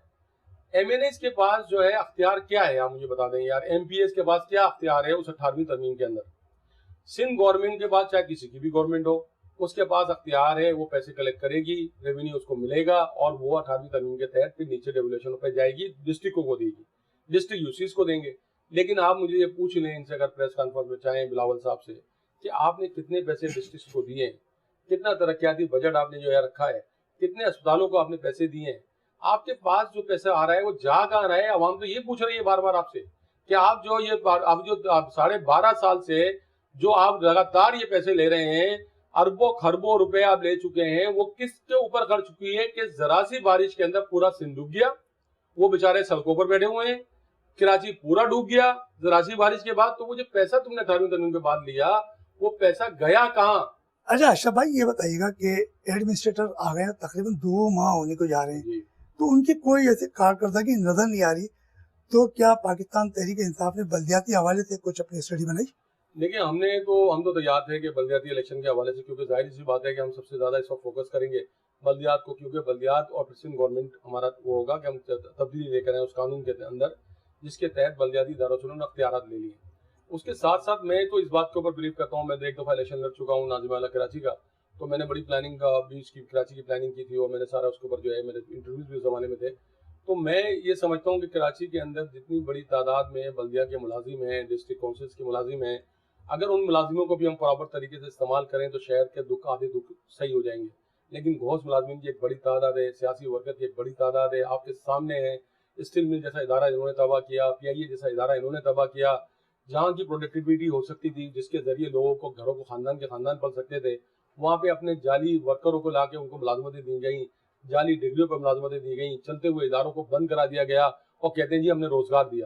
Speaker 2: MNAs کے پاس جو ہے اختیار کیا ہے, آپ مجھے بتا دیں یار, MPAs کے پاس کیا اختیار ہے اس 18ویں ترمیم کے اندر. سندھ گورنمنٹ کے پاس, چاہے کسی کی بھی گورنمنٹ ہو, اس کے پاس اختیار ہے, وہ پیسے کلیکٹ کرے گی, ریونیو اس کو ملے گا, اور وہ 18ویں ترمیم کے تحت پھر نیچے ڈیولیشن پہ جائے گی, ڈسٹرکٹوں کو دے گی, ڈسٹرکٹ UCs کو دیں گے. لیکن آپ مجھے یہ پوچھ لیں ان سے اگر پریس کانفرنس میں چاہیں بلاول صاحب سے, کہ آپ نے کتنے پیسے ڈسٹرکٹس کو دیے ہیں, کتنا ترقیاتی بجٹ آپ نے جو ہے رکھا ہے, کتنے اسپتالوں کو آپ نے پیسے دیے ہیں, آپ کے پاس جو پیسہ آ رہا ہے وہ جا کہاں رہا ہے. عوام تو یہ پوچھ رہی ہے بار بار آپ سے کہ آپ جو یہ اب جو 12.5 سال سے جو آپ لگاتار یہ پیسے لے رہے ہیں, اربوں خربوں روپے آپ لے چکے ہیں, وہ کس کے اوپر خرچ چکی ہے کہ ذرا سی بارش کے اندر پورا سندھ ڈوب گیا, وہ بیچارے سڑکوں پر بیٹھے ہوئے ہیں, کراچی پورا ڈوب گیا ذرا سی بارش کے بعد. تو وہ جو پیسہ تم نے 18ویں ترمیم کے بعد لیا وہ پیسہ گیا کہاں؟
Speaker 1: اچھا اشرف بھائی یہ بتائیے گا کہ ایڈمنسٹریٹر آ گئے ہیں, تقریباً 2 ماہ ہونے کو جا رہے ہیں, تو ان کی کوئی ایسی کارکردگی نظر نہیں آ رہی, تو کیا پاکستان تحریک انصاف نے بلدیاتی حوالے سے کچھ اپنی اسٹڈی بنائی؟
Speaker 2: دیکھیں ہم تو تیار تھے کہ بلدیاتی الیکشن کے حوالے سے, کیونکہ ظاہر سی بات ہے کہ ہم سب سے زیادہ اس وقت فوکس کریں گے بلدیات کو, کیونکہ بلدیات اور سندھ گورنمنٹ ہمارا وہ ہوگا کہ ہم تبدیلی لے کر آئیں اس قانون کے اندر جس کے تحت بلدیاتی اداروں سے انہوں نے اختیارات لے لیے. اس کے ساتھ ساتھ میں تو اس بات کے اوپر بلیو کرتا ہوں, میں ایک دفعہ الیکشن لڑ چکا ہوں ناظم اعلیٰ کراچی کا, تو میں نے بڑی پلاننگ بیچ کی کراچی کی پلاننگ کی تھی, اور میں نے سارا اس کے اوپر جو ہے میرے انٹرویوز بھی اس زمانے میں تھے. تو میں یہ سمجھتا ہوں کہ کراچی کے اندر جتنی بڑی تعداد میں بلدیہ کے ملازم ہیں, ڈسٹرکٹ کونسلز کے ملازم ہیں, اگر ان ملازموں کو بھی ہم پراپر طریقے سے استعمال کریں تو شہر کے آدھے دکھ صحیح ہو جائیں گے. لیکن گھوس ملازمین کی ایک بڑی تعداد ہے, سیاسی ورکر کی ایک بڑی تعداد ہے, آپ کے سامنے ہے. اسٹیل مل جیسا ادارہ انہوں نے تباہ کیا, PIA جیسا ادارہ انہوں نے تباہ کیا, جہاں کی پروڈکٹیوٹی ہو سکتی تھی, جس کے ذریعے لوگوں کو گھروں کو خاندان کے خاندان پل سکتے تھے, وہاں پہ اپنے جعلی ورکروں کو لا کے ان کو ملازمتیں دی گئیں, جعلی ڈگریوں پر ملازمتیں دی گئیں, چلتے ہوئے اداروں کو بند کرا دیا گیا, اور کہتے ہیں جی ہم نے روزگار دیا.